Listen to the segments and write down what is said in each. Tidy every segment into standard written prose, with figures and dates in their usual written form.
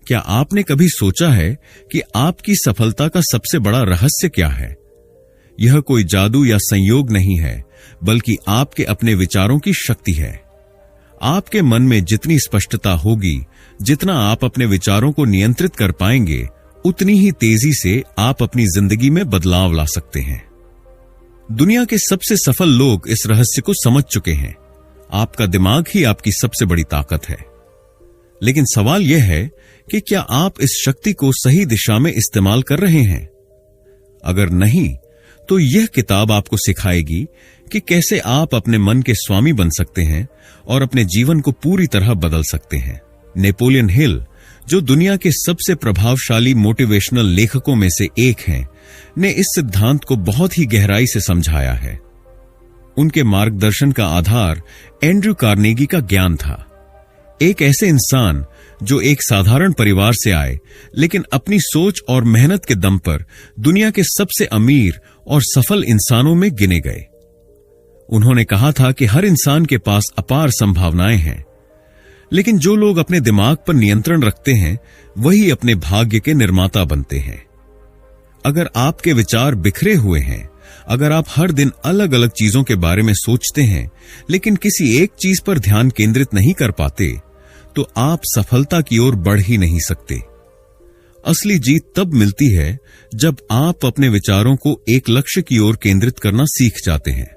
क्या आपने कभी सोचा है कि आपकी सफलता का सबसे बड़ा रहस्य क्या है? यह कोई जादू या संयोग नहीं है, बल्कि आपके अपने विचारों की शक्ति है। आपके मन में जितनी स्पष्टता होगी, जितना आप अपने विचारों को नियंत्रित कर पाएंगे, उतनी ही तेजी से आप अपनी जिंदगी में बदलाव ला सकते हैं। दुनिया के सबसे सफल लोग इस रहस्य को समझ चुके हैं। आपका दिमाग ही आपकी सबसे बड़ी ताकत है। लेकिन सवाल यह है कि क्या आप इस शक्ति को सही दिशा में इस्तेमाल कर रहे हैं? अगर नहीं, तो यह किताब आपको सिखाएगी कि कैसे आप अपने मन के स्वामी बन सकते हैं और अपने जीवन को पूरी तरह बदल सकते हैं। नेपोलियन हिल, जो दुनिया के सबसे प्रभावशाली मोटिवेशनल लेखकों में से एक हैं, ने इस सिद्धांत को बहुत ही गहराई से समझाया है। उनके मार्गदर्शन का आधार एंड्रयू कार्नेगी का ज्ञान था। एक ऐसे इंसान जो एक साधारण परिवार से आए, लेकिन अपनी सोच और मेहनत के दम पर दुनिया के सबसे अमीर और सफल इंसानों में गिने गए। उन्होंने कहा था कि हर इंसान के पास अपार संभावनाएं हैं, लेकिन जो लोग अपने दिमाग पर नियंत्रण रखते हैं, वही अपने भाग्य के निर्माता बनते हैं। अगर आपके विचार बिखरे हुए हैं, अगर आप हर दिन अलग अलग चीजों के बारे में सोचते हैं, लेकिन किसी एक चीज पर ध्यान केंद्रित नहीं कर पाते, तो आप सफलता की ओर बढ़ ही नहीं सकते। असली जीत तब मिलती है जब आप अपने विचारों को एक लक्ष्य की ओर केंद्रित करना सीख जाते हैं।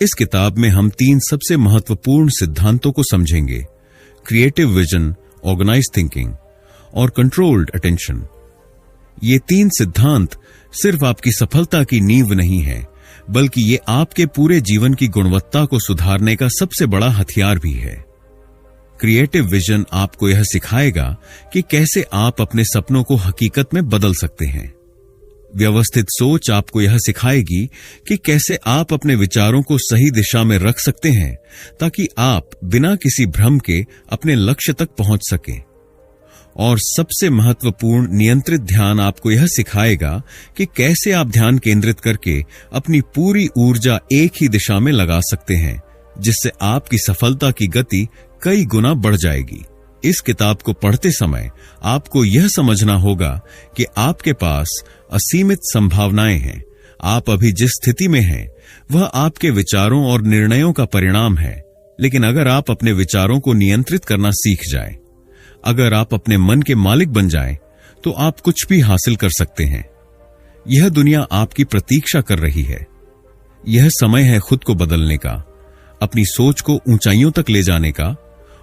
इस किताब में हम 3 सबसे महत्वपूर्ण सिद्धांतों को समझेंगे: क्रिएटिव विजन, ऑर्गेनाइज्ड थिंकिंग और कंट्रोल्ड अटेंशन। ये 3 सिद्धांत सिर्फ आपकी सफलता की नींव नहीं है, बल्कि ये आपके पूरे जीवन की गुणवत्ता को सुधारने का सबसे बड़ा हथियार भी है। क्रिएटिव विजन आपको यह सिखाएगा कि कैसे आप अपने सपनों को हकीकत में बदल सकते हैं। व्यवस्थित सोच आपको यह सिखाएगी कि कैसे आप अपने विचारों को सही दिशा में रख सकते हैं, ताकि आप बिना किसी भ्रम के अपने लक्ष्य तक पहुंच सकें। और सबसे महत्वपूर्ण नियंत्रित ध्यान आपको यह सिखाएगा कि कैसे आप ध्यान केंद्रित करके अपनी पूरी ऊर्जा एक ही दिशा में लगा सकते हैं, जिससे आपकी सफलता की गति कई गुना बढ़ जाएगी। इस किताब को पढ़ते समय आपको यह समझना होगा कि आपके पास असीमित संभावनाएं हैं। आप अभी जिस स्थिति में हैं, वह आपके विचारों और निर्णयों का परिणाम है। लेकिन अगर आप अपने विचारों को नियंत्रित करना सीख जाएं, अगर आप अपने मन के मालिक बन जाएं, तो आप कुछ भी हासिल कर सकते हैं। यह दुनिया आपकी प्रतीक्षा कर रही है। यह समय है खुद को बदलने का, अपनी सोच को ऊंचाइयों तक ले जाने का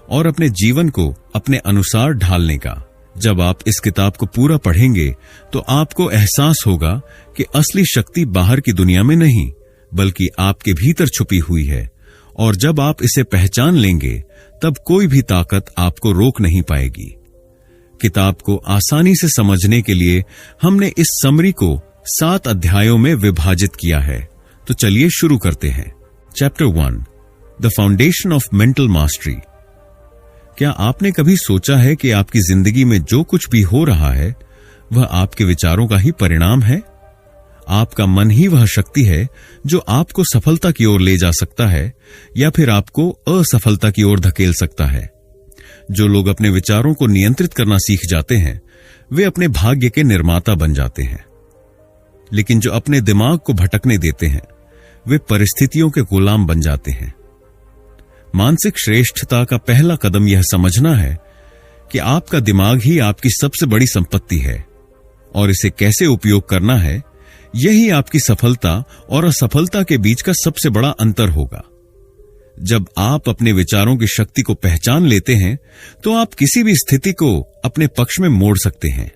और अपने जीवन को अपने अनुसार ढालने का। जब आप इस किताब को पूरा पढ़ेंगे, तो आपको एहसास होगा कि असली शक्ति बाहर की दुनिया में नहीं, बल्कि आपके भीतर छुपी हुई है। और जब आप इसे पहचान लेंगे, तब कोई भी ताकत आपको रोक नहीं पाएगी। किताब को आसानी से समझने के लिए हमने इस समरी को 7 अध्यायों में विभाजित किया है। तो चलिए शुरू करते हैं। Chapter 1, the foundation of mental mastery. क्या आपने कभी सोचा है कि आपकी जिंदगी में जो कुछ भी हो रहा है, वह आपके विचारों का ही परिणाम है? आपका मन ही वह शक्ति है जो आपको सफलता की ओर ले जा सकता है या फिर आपको असफलता की ओर धकेल सकता है। जो लोग अपने विचारों को नियंत्रित करना सीख जाते हैं, वे अपने भाग्य के निर्माता बन जाते हैं। लेकिन जो अपने दिमाग को भटकने देते हैं, वे परिस्थितियों के गुलाम बन जाते हैं। मानसिक श्रेष्ठता का पहला कदम यह समझना है कि आपका दिमाग ही आपकी सबसे बड़ी संपत्ति है और इसे कैसे उपयोग करना है, यही आपकी सफलता और असफलता के बीच का सबसे बड़ा अंतर होगा। जब आप अपने विचारों की शक्ति को पहचान लेते हैं, तो आप किसी भी स्थिति को अपने पक्ष में मोड़ सकते हैं।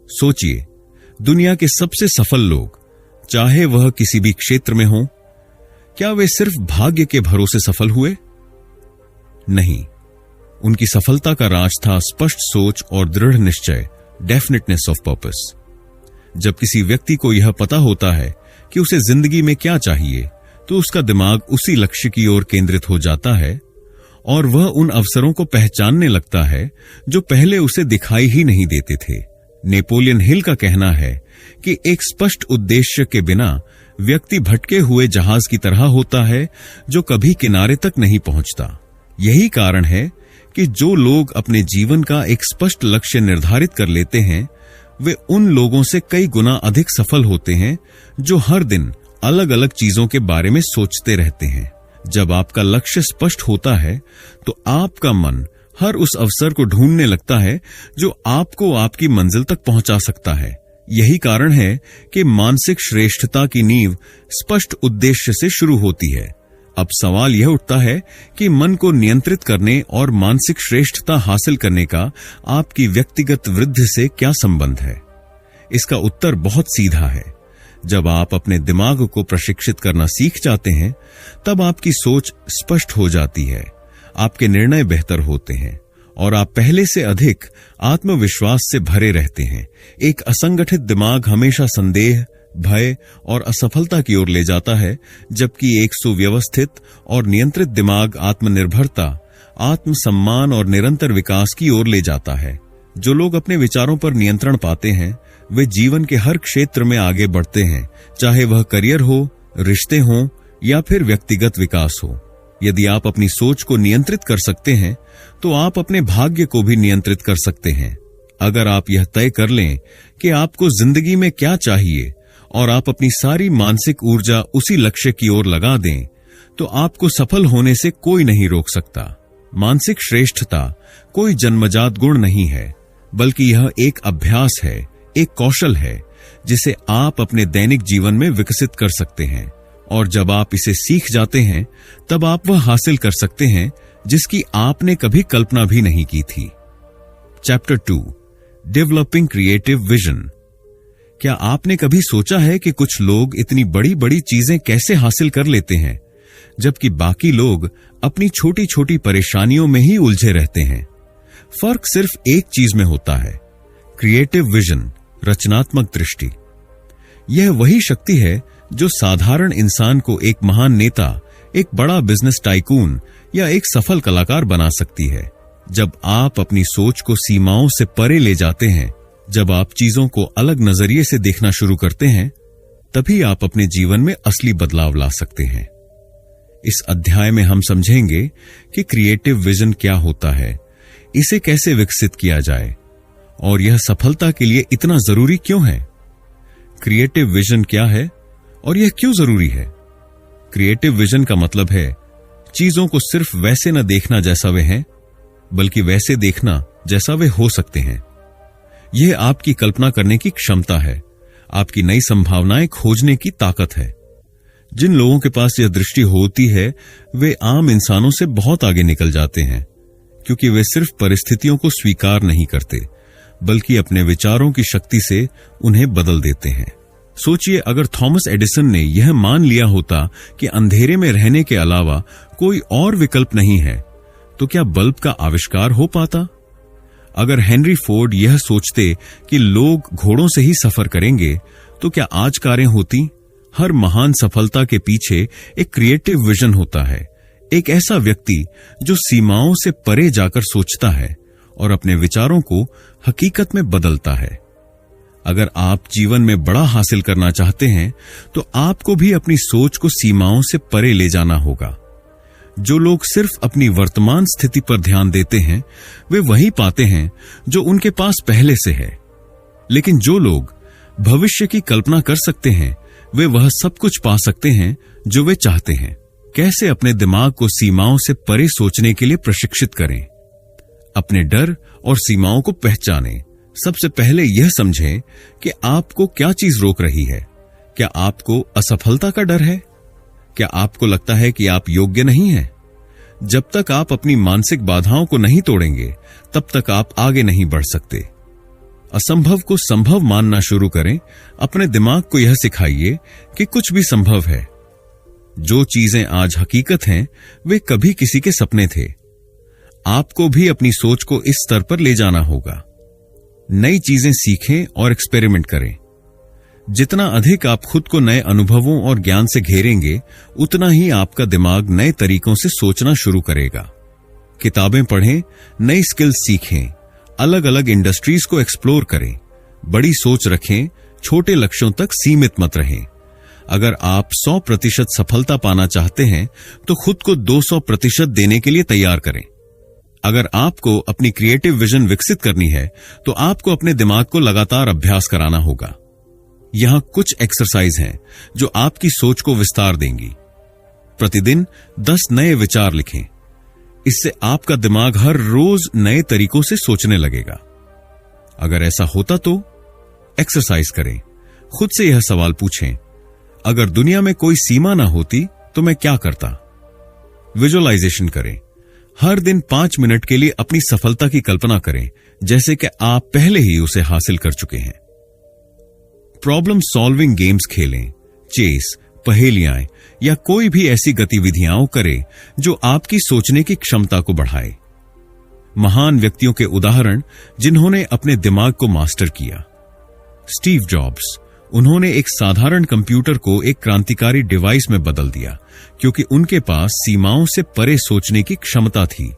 सोचिए, दुनिया के सबसे सफल लोग, चाहे वह किसी भी क्षेत्र में हो, क्या वे सिर्फ भाग्य के भरोसे सफल हुए? नहीं, उनकी सफलता का राज था स्पष्ट सोच और दृढ़ निश्चय, डेफिनेटनेस ऑफ पर्पस। जब किसी व्यक्ति को यह पता होता है कि उसे जिंदगी में क्या चाहिए, तो उसका दिमाग उसी लक्ष्य की ओर केंद्रित हो जाता है और वह उन अवसरों को पहचानने लगता है जो पहले उसे दिखाई ही नहीं देते थे। नेपोलियन हिल का कहना है कि एक स्पष्ट उद्देश्य के बिना व्यक्ति भटके हुए जहाज की तरह होता है जो कभी किनारे तक नहीं पहुंचता। यही कारण है कि जो लोग अपने जीवन का एक स्पष्ट लक्ष्य निर्धारित कर लेते हैं, वे उन लोगों से कई गुना अधिक सफल होते हैं जो हर दिन अलग अलग चीजों के बारे में सोचते रहते हैं। जब आपका लक्ष्य स्पष्ट होता है तो आपका मन हर उस अवसर को ढूंढने लगता है जो आपको आपकी मंजिल तक पहुंचा सकता है। यही कारण है कि मानसिक श्रेष्ठता की नींव स्पष्ट उद्देश्य से शुरू होती है। अब सवाल यह उठता है कि मन को नियंत्रित करने और मानसिक श्रेष्ठता हासिल करने का आपकी व्यक्तिगत वृद्धि से क्या संबंध है? इसका उत्तर बहुत सीधा है। जब आप अपने दिमाग को प्रशिक्षित करना सीख जाते हैं, तब आपकी सोच स्पष्ट हो जाती है, आपके निर्णय बेहतर होते हैं और आप पहले से अधिक आत्मविश्वास से भरे रहते हैं। एक असंगठित दिमाग हमेशा संदेह, भय और असफलता की ओर ले जाता है, जबकि एक सुव्यवस्थित और नियंत्रित दिमाग आत्मनिर्भरता, आत्मसम्मान और निरंतर विकास की ओर ले जाता है। जो लोग अपने विचारों पर नियंत्रण पाते हैं, वे जीवन के हर क्षेत्र में आगे बढ़ते हैं, चाहे वह करियर हो, रिश्ते हों या फिर व्यक्तिगत विकास हो। यदि आप अपनी सोच को नियंत्रित कर सकते हैं, तो आप अपने भाग्य को भी नियंत्रित कर सकते हैं। अगर आप यह तय कर लें कि आपको जिंदगी में क्या चाहिए और आप अपनी सारी मानसिक ऊर्जा उसी लक्ष्य की ओर लगा दें, तो आपको सफल होने से कोई नहीं रोक सकता। मानसिक श्रेष्ठता कोई जन्मजात गुण नहीं है, बल्कि यह एक अभ्यास है, एक कौशल है जिसे आप अपने दैनिक जीवन में विकसित कर सकते हैं। और जब आप इसे सीख जाते हैं, तब आप वह हासिल कर सकते हैं जिसकी आपने कभी कल्पना भी नहीं की थी। Chapter 2, developing creative vision. क्या आपने कभी सोचा है कि कुछ लोग इतनी बड़ी बड़ी चीजें कैसे हासिल कर लेते हैं, जबकि बाकी लोग अपनी छोटी छोटी परेशानियों में ही उलझे रहते हैं? फर्क सिर्फ एक चीज में होता है, क्रिएटिव विजन, रचनात्मक दृष्टि। यह वही शक्ति है जो साधारण इंसान को एक महान नेता, एक बड़ा बिजनेस टाइकून या एक सफल कलाकार बना सकती है। जब आप अपनी सोच को सीमाओं से परे ले जाते हैं, जब आप चीजों को अलग नजरिए से देखना शुरू करते हैं, तभी आप अपने जीवन में असली बदलाव ला सकते हैं। इस अध्याय में हम समझेंगे कि क्रिएटिव विजन क्या होता है, इसे कैसे विकसित किया जाए और यह सफलता के लिए इतना जरूरी क्यों है। क्रिएटिव विजन क्या है और यह क्यों जरूरी है? क्रिएटिव विजन का मतलब है चीजों को सिर्फ वैसे न देखना जैसा वे हैं, बल्कि वैसे देखना जैसा वे हो सकते हैं। यह आपकी कल्पना करने की क्षमता है, आपकी नई संभावनाएं खोजने की ताकत है। जिन लोगों के पास यह दृष्टि होती है, वे आम इंसानों से बहुत आगे निकल जाते हैं, क्योंकि वे सिर्फ परिस्थितियों को स्वीकार नहीं करते, बल्कि अपने विचारों की शक्ति से उन्हें बदल देते हैं। सोचिए, अगर थॉमस एडिसन ने यह मान लिया होता कि अंधेरे में रहने के अलावा कोई और विकल्प नहीं है, तो क्या बल्ब का आविष्कार हो पाता? अगर हेनरी फोर्ड यह सोचते कि लोग घोड़ों से ही सफर करेंगे, तो क्या आज कारें होती? हर महान सफलता के पीछे एक क्रिएटिव विजन होता है, एक ऐसा व्यक्ति जो सीमाओं से परे जाकर सोचता है और अपने विचारों को हकीकत में बदलता है। अगर आप जीवन में बड़ा हासिल करना चाहते हैं, तो आपको भी अपनी सोच को सीमाओं से परे ले जाना होगा। जो लोग सिर्फ अपनी वर्तमान स्थिति पर ध्यान देते हैं, वे वही पाते हैं जो उनके पास पहले से है। लेकिन जो लोग भविष्य की कल्पना कर सकते हैं, वे वह सब कुछ पा सकते हैं जो वे चाहते हैं। कैसे अपने दिमाग को सीमाओं से परे सोचने के लिए प्रशिक्षित करें? अपने डर और सीमाओं को पहचानें। सबसे पहले यह समझें कि आपको क्या चीज रोक रही है। क्या आपको असफलता का डर है? क्या आपको लगता है कि आप योग्य नहीं हैं? जब तक आप अपनी मानसिक बाधाओं को नहीं तोड़ेंगे, तब तक आप आगे नहीं बढ़ सकते। असंभव को संभव मानना शुरू करें। अपने दिमाग को यह सिखाइए कि कुछ भी संभव है। जो चीजें आज हकीकत हैं, वे कभी किसी के सपने थे। आपको भी अपनी सोच को इस स्तर पर ले जाना होगा। नई चीजें सीखें और एक्सपेरिमेंट करें। जितना अधिक आप खुद को नए अनुभवों और ज्ञान से घेरेंगे, उतना ही आपका दिमाग नए तरीकों से सोचना शुरू करेगा। किताबें पढ़ें, नई स्किल्स सीखें, अलग अलग इंडस्ट्रीज को एक्सप्लोर करें, बड़ी सोच रखें, छोटे लक्ष्यों तक सीमित मत रहें। अगर आप 100% सफलता पाना चाहते हैं, तो खुद को 200% देने के लिए तैयार करें। अगर आपको अपनी क्रिएटिव विजन विकसित करनी है तो आपको अपने दिमाग को लगातार अभ्यास कराना होगा। यहां कुछ एक्सरसाइज हैं जो आपकी सोच को विस्तार देंगी। प्रतिदिन 10 नए विचार लिखें। इससे आपका दिमाग हर रोज नए तरीकों से सोचने लगेगा। अगर ऐसा होता तो एक्सरसाइज करें। खुद से यह सवाल पूछें, अगर दुनिया में कोई सीमा ना होती तो मैं क्या करता। विजुअलाइजेशन करें। हर दिन 5 मिनट के लिए अपनी सफलता की कल्पना करें जैसे कि आप पहले ही उसे हासिल कर चुके हैं। प्रॉब्लम सॉल्विंग गेम्स खेलें। चेस, पहेलियां या कोई भी ऐसी गतिविधियां करें जो आपकी सोचने की क्षमता को बढ़ाए। महान व्यक्तियों के उदाहरण जिन्होंने अपने दिमाग को मास्टर किया। स्टीव जॉब्स, उन्होंने एक साधारण कंप्यूटर को एक क्रांतिकारी डिवाइस में बदल दिया क्योंकि उनके पास सीमाओं से परे सोचने की क्षमता थी।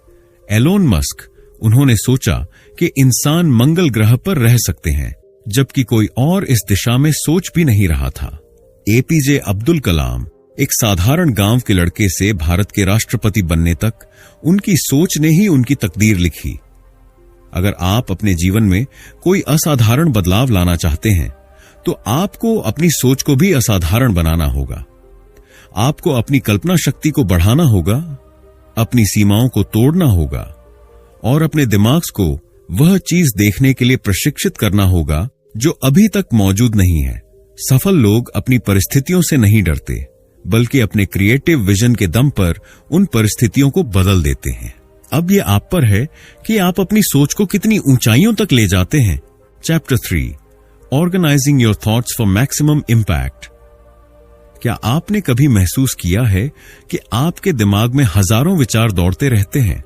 एलोन मस्क, उन्होंने सोचा कि इंसान मंगल ग्रह पर रह सकते हैं जबकि कोई और इस दिशा में सोच भी नहीं रहा था। एपीजे अब्दुल कलाम, एक साधारण गांव के लड़के से भारत के राष्ट्रपति बनने तक उनकी सोच ने ही उनकी तकदीर लिखी। अगर आप अपने जीवन में कोई असाधारण बदलाव लाना चाहते हैं तो आपको अपनी सोच को भी असाधारण बनाना होगा। आपको अपनी कल्पना शक्ति को बढ़ाना होगा, अपनी सीमाओं को तोड़ना होगा और अपने दिमाग को वह चीज देखने के लिए प्रशिक्षित करना होगा जो अभी तक मौजूद नहीं है। सफल लोग अपनी परिस्थितियों से नहीं डरते बल्कि अपने क्रिएटिव विजन के दम पर उन परिस्थितियों को बदल देते हैं। अब यह आप पर है कि आप अपनी सोच को कितनी ऊंचाइयों तक ले जाते हैं। Chapter 3, organising your thoughts for maximum impact. क्या आपने कभी महसूस किया है कि आपके दिमाग में हजारों विचार दौड़ते रहते हैं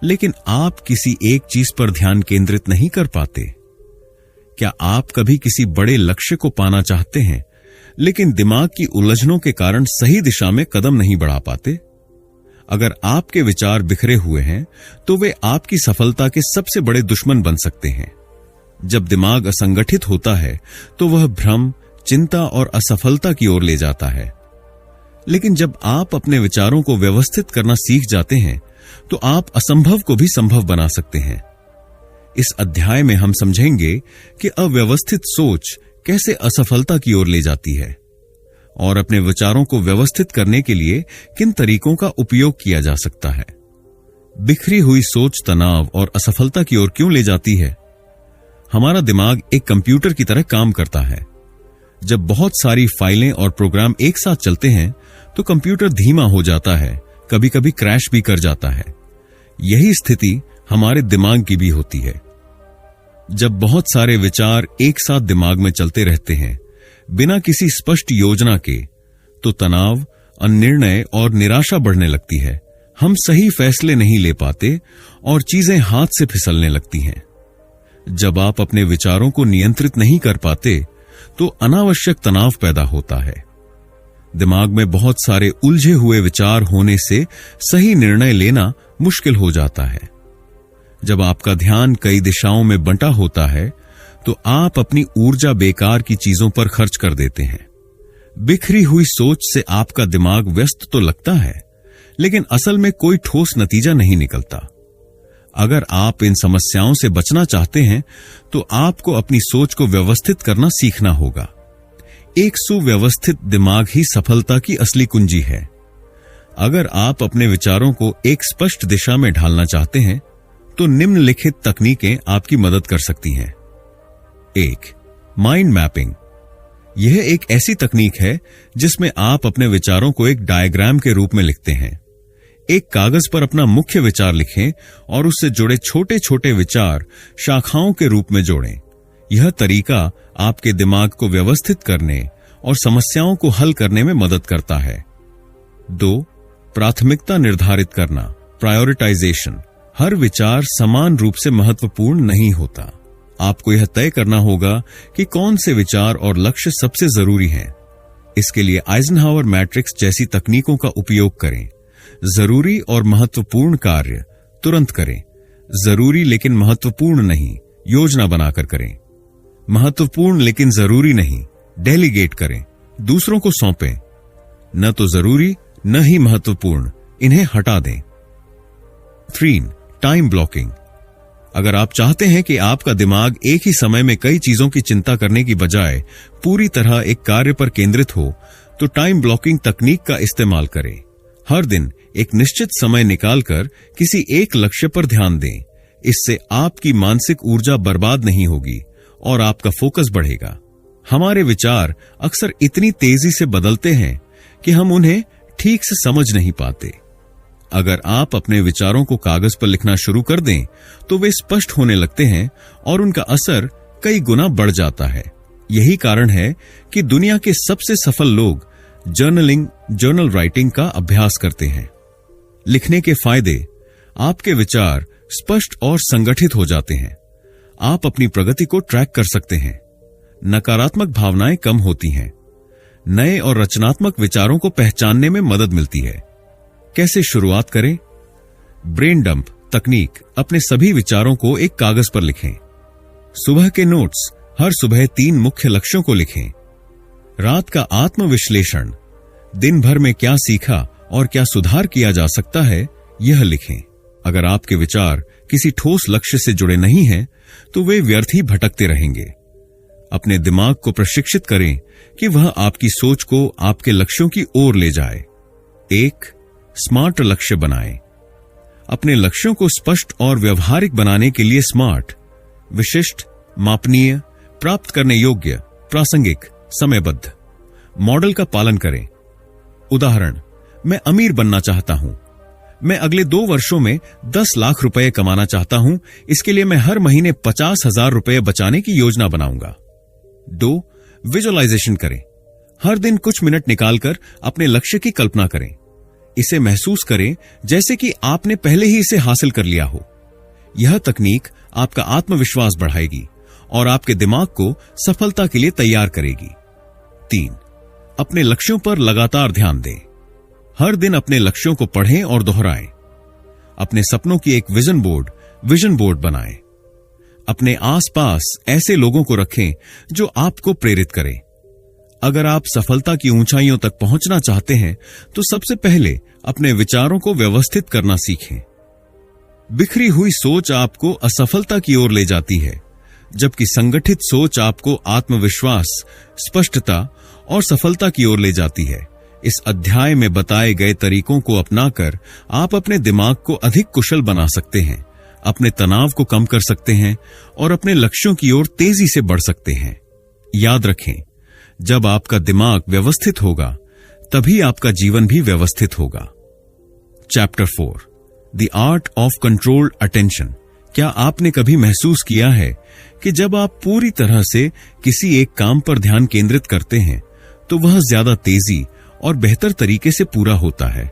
लेकिन आप किसी एक चीज पर ध्यान केंद्रित नहीं कर पाते? क्या आप कभी किसी बड़े लक्ष्य को पाना चाहते हैं लेकिन दिमाग की उलझनों के कारण सही दिशा में कदम नहीं बढ़ा पाते? अगर आपके विचार बिखरे हुए हैं तो वे आपकी सफलता के सबसे बड़े दुश्मन बन सकते हैं। जब दिमाग असंगठित होता है तो वह भ्रम, चिंता और असफलता की ओर ले जाता है। लेकिन जब आप अपने विचारों को व्यवस्थित करना सीख जाते हैं तो आप असंभव को भी संभव बना सकते हैं। इस अध्याय में हम समझेंगे कि अव्यवस्थित सोच कैसे असफलता की ओर ले जाती है और अपने विचारों को व्यवस्थित करने के लिए किन तरीकों का उपयोग किया जा सकता है। बिखरी हुई सोच तनाव और असफलता की ओर क्यों ले जाती है? हमारा दिमाग एक कंप्यूटर की तरह काम करता है। जब बहुत सारी फाइलें और प्रोग्राम एक साथ चलते हैं तो कंप्यूटर धीमा हो जाता है, कभी कभी क्रैश भी कर जाता है। यही स्थिति हमारे दिमाग की भी होती है। जब बहुत सारे विचार एक साथ दिमाग में चलते रहते हैं बिना किसी स्पष्ट योजना के तो तनाव, अनिर्णय और निराशा बढ़ने लगती है। हम सही फैसले नहीं ले पाते और चीजें हाथ से फिसलने लगती हैं। जब आप अपने विचारों को नियंत्रित नहीं कर पाते तो अनावश्यक तनाव पैदा होता है। दिमाग में बहुत सारे उलझे हुए विचार होने से सही निर्णय लेना मुश्किल हो जाता है। जब आपका ध्यान कई दिशाओं में बंटा होता है तो आप अपनी ऊर्जा बेकार की चीजों पर खर्च कर देते हैं। बिखरी हुई सोच से आपका दिमाग व्यस्त तो लगता है लेकिन असल में कोई ठोस नतीजा नहीं निकलता। अगर आप इन समस्याओं से बचना चाहते हैं तो आपको अपनी सोच को व्यवस्थित करना सीखना होगा। एक सुव्यवस्थित दिमाग ही सफलता की असली कुंजी है। अगर आप अपने विचारों को एक स्पष्ट दिशा में ढालना चाहते हैं तो निम्नलिखित तकनीकें आपकी मदद कर सकती हैं। 1. Mind mapping. यह एक ऐसी तकनीक है जिसमें आप अपने विचारों को एक डायग्राम के रूप में लिखते हैं। एक कागज पर अपना मुख्य विचार लिखें और उससे जुड़े छोटे छोटे विचार शाखाओं के रूप में जोड़ें। यह तरीका आपके दिमाग को व्यवस्थित करने और समस्याओं को हल करने में मदद करता है। 2. प्राथमिकता निर्धारित करना, प्रायोरिटाइजेशन। हर विचार समान रूप से महत्वपूर्ण नहीं होता। आपको यह तय करना होगा कि कौन से विचार और लक्ष्य सबसे जरूरी हैं। इसके लिए आइजनहावर मैट्रिक्स जैसी तकनीकों का उपयोग करें। जरूरी और महत्वपूर्ण कार्य तुरंत करें, जरूरी लेकिन महत्वपूर्ण नहीं योजना बनाकर करें। महत्वपूर्ण लेकिन जरूरी नहीं डेलीगेट करें, दूसरों को सौंपें। न तो जरूरी न ही महत्वपूर्ण, इन्हें हटा दें। 3. Time blocking. अगर आप चाहते हैं कि आपका दिमाग एक ही समय में कई चीजों की चिंता करने की बजाय पूरी तरह एक कार्य पर केंद्रित हो, तो टाइम ब्लॉकिंग तकनीक का इस्तेमाल करें। हर दिन एक निश्चित समय निकालकर किसी एक लक्ष्य पर ध्यान दें। इससे आपकी मानसिक ऊर्जा बर्बाद नहीं होगी और आपका फोकस बढ़ेगा। हमारे विचार अक्सर इतनी तेजी से बदलते हैं कि हम उन्हें ठीक से समझ नहीं पाते। अगर आप अपने विचारों को कागज पर लिखना शुरू कर दें, तो वे स्पष्ट होने लगते हैं और उनका असर कई गुना बढ़ जाता है। यही कारण है कि दुनिया के सबसे सफल लोग जर्नल राइटिंग का अभ्यास करते हैं। लिखने के फायदे: आपके विचार स्पष्ट और संगठित हो जाते हैं। आप अपनी प्रगति को ट्रैक कर सकते हैं। नकारात्मक भावनाएं कम होती हैं। नए और रचनात्मक विचारों को पहचानने में मदद मिलती है। कैसे शुरुआत करें? ब्रेन डंप तकनीक। अपने सभी विचारों को एक कागज पर लिखें। सुबह के नोट्स: हर सुबह 3 मुख्य लक्ष्यों को लिखें। रात का आत्मविश्लेषण: दिन भर में क्या सीखा और क्या सुधार किया जा सकता है, यह लिखें। अगर आपके विचार किसी ठोस लक्ष्य से जुड़े नहीं हैं, तो वे व्यर्थ ही भटकते रहेंगे। अपने दिमाग को प्रशिक्षित करें कि वह आपकी सोच को आपके लक्ष्यों की ओर ले जाए। एक स्मार्ट लक्ष्य बनाएं। अपने लक्ष्यों को स्पष्ट और व्यवहारिक बनाने के लिए स्मार्ट, विशिष्ट, मापनीय, प्राप्त करने योग्य, प्रासंगिक, समयबद्ध मॉडल का पालन करें। उदाहरण: मैं अमीर बनना चाहता हूं। मैं अगले 2 वर्षों में 10 लाख रुपए कमाना चाहता हूं। इसके लिए मैं हर महीने 50,000 रुपए बचाने की योजना बनाऊंगा। 2 विजुअलाइजेशन करें। हर दिन कुछ मिनट निकालकर अपने लक्ष्य की कल्पना करें। इसे महसूस करें जैसे कि आपने पहले ही इसे हासिल कर लिया हो। यह तकनीक आपका आत्मविश्वास बढ़ाएगी और आपके दिमाग को सफलता के लिए तैयार करेगी। 3 अपने लक्ष्यों पर लगातार ध्यान दें। हर दिन अपने लक्ष्यों को पढ़ें और दोहराएं। अपने सपनों की एक विजन बोर्ड बनाएं। अपने आसपास ऐसे लोगों को रखें जो आपको प्रेरित करें। अगर आप सफलता की ऊंचाइयों तक पहुंचना चाहते हैं, तो सबसे पहले अपने विचारों को व्यवस्थित करना सीखें। बिखरी हुई सोच आपको असफलता की ओर ले जाती है, जबकि संगठित सोच आपको आत्मविश्वास, स्पष्टता और सफलता की ओर ले जाती है। इस अध्याय में बताए गए तरीकों को अपनाकर आप अपने दिमाग को अधिक कुशल बना सकते हैं, अपने तनाव को कम कर सकते हैं और अपने लक्ष्यों की ओर तेजी से बढ़ सकते हैं। याद रखें, जब आपका दिमाग व्यवस्थित होगा, तभी आपका जीवन भी व्यवस्थित होगा। Chapter 4 the art of controlled attention. क्या आपने कभी महसूस किया है कि जब आप पूरी तरह से किसी एक काम पर ध्यान केंद्रित करते हैं, तो वह ज्यादा तेजी और बेहतर तरीके से पूरा होता है?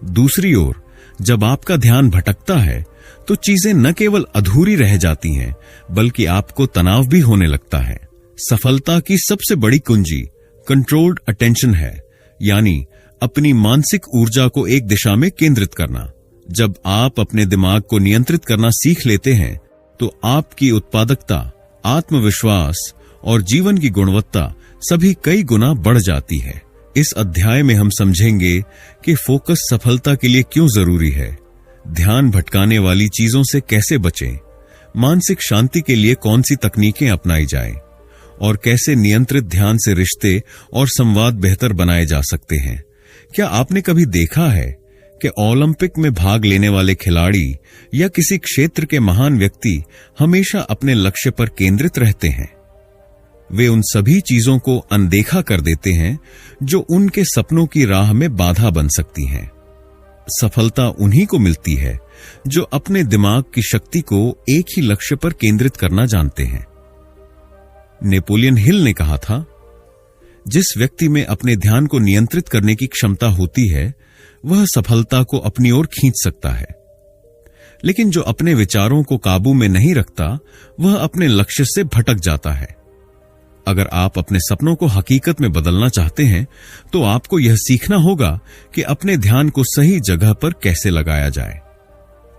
दूसरी ओर, जब आपका ध्यान भटकता है, तो चीजें न केवल अधूरी रह जाती हैं, बल्कि आपको तनाव भी होने लगता है। सफलता की सबसे बड़ी कुंजी कंट्रोल्ड अटेंशन है, यानी अपनी मानसिक ऊर्जा को एक दिशा में केंद्रित करना। जब आप अपने दिमाग को नियंत्रित करना सीख लेते हैं, तो आपकी उत्पादकता, आत्मविश्वास और जीवन की गुणवत्ता सभी कई गुना बढ़ जाती है। इस अध्याय में हम समझेंगे कि फोकस सफलता के लिए क्यों जरूरी है, ध्यान भटकाने वाली चीजों से कैसे बचें, मानसिक शांति के लिए कौन सी तकनीकें अपनाई जाएं, और कैसे नियंत्रित ध्यान से रिश्ते और संवाद बेहतर बनाए जा सकते हैं। क्या आपने कभी देखा है कि ओलंपिक में भाग लेने वाले खिलाड़ी या किसी क्षेत्र के महान व्यक्ति हमेशा अपने लक्ष्य पर केंद्रित रहते हैं? वे उन सभी चीजों को अनदेखा कर देते हैं जो उनके सपनों की राह में बाधा बन सकती हैं। सफलता उन्हीं को मिलती है जो अपने दिमाग की शक्ति को एक ही लक्ष्य पर केंद्रित करना जानते हैं। नेपोलियन हिल ने कहा था, जिस व्यक्ति में अपने ध्यान को नियंत्रित करने की क्षमता होती है, वह सफलता को अपनी ओर खींच सकता है, लेकिन जो अपने विचारों को काबू में नहीं रखता, वह अपने लक्ष्य से भटक जाता है। अगर आप अपने सपनों को हकीकत में बदलना चाहते हैं, तो आपको यह सीखना होगा कि अपने ध्यान को सही जगह पर कैसे लगाया जाए।